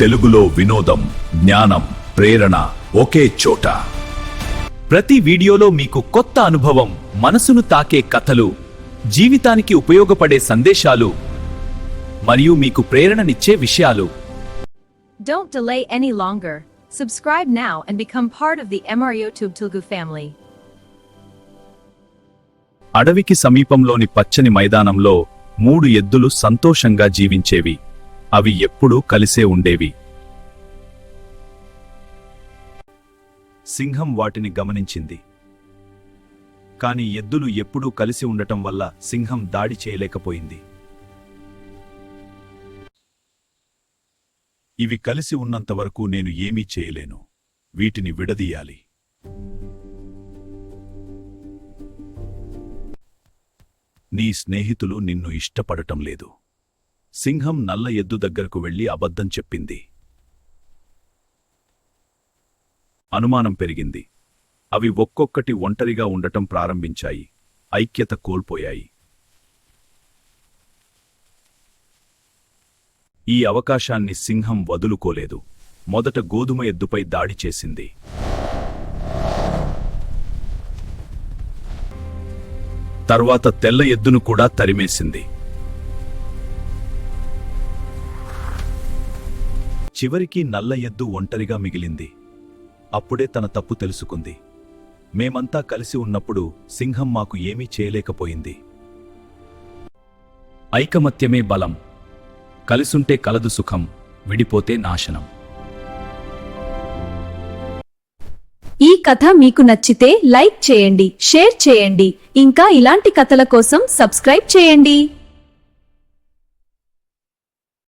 తెలుగులో వినోదం, జ్ఞానం, ప్రేరణ ఒకే చోట. ప్రతి వీడియోలో మీకు కొత్త అనుభవం, మనసును తాకే కథలు, జీవితానికి ఉపయోగపడే సందేశాలు మరియు మీకు ప్రేరణనిచ్చే విషయాలు. Don't delay any longer. Subscribe now and become part of the MRYouTube Telugu family. అడవికి సమీపంలోని పచ్చని మైదానంలో 3 ఎద్దులు సంతోషంగా జీవించేవి. అవి ఎప్పుడూ కలిసే ఉండేవి. సింహం వాటిని గమనించింది. కాని ఎద్దులు ఎప్పుడూ కలిసి ఉండటం వల్ల సింహం దాడి చేయలేకపోయింది. ఇవి కలిసి ఉన్నంతవరకు నేను ఏమీ చేయలేను. వీటిని విడదీయాలి. నీ స్నేహితులు నిన్ను ఇష్టపడటం లేదు. సింహం నల్ల ఎద్దు దగ్గరకు వెళ్లి అబద్ధం చెప్పింది. అనుమానం పెరిగింది. అవి ఒక్కొక్కటి ఒంటరిగా ఉండటం ప్రారంభించాయి. ఐక్యత కోల్పోయాయి. ఈ అవకాశాన్ని సింహం వదులుకోలేదు. మొదట గోధుమ ఎద్దుపై దాడి చేసింది. తర్వాత తెల్ల ఎద్దును కూడా తరిమేసింది. చివరికి నల్ల ఎద్దు ఒంటరిగా మిగిలింది. అప్పుడే తన తప్పు తెలుసుకుంది. మేమంతా కలిసి ఉన్నప్పుడు సింహం మాకు ఏమీ చేయలేకపోయింది. ఐకమత్యమే బలం. కలిసుంటే కలదు సుఖం, విడిపోతే నాశనం. ఈ కథ మీకు నచ్చితే లైక్ చేయండి, షేర్ చేయండి, ఇంకా ఇలాంటి కథల కోసం సబ్స్క్రైబ్ చేయండి.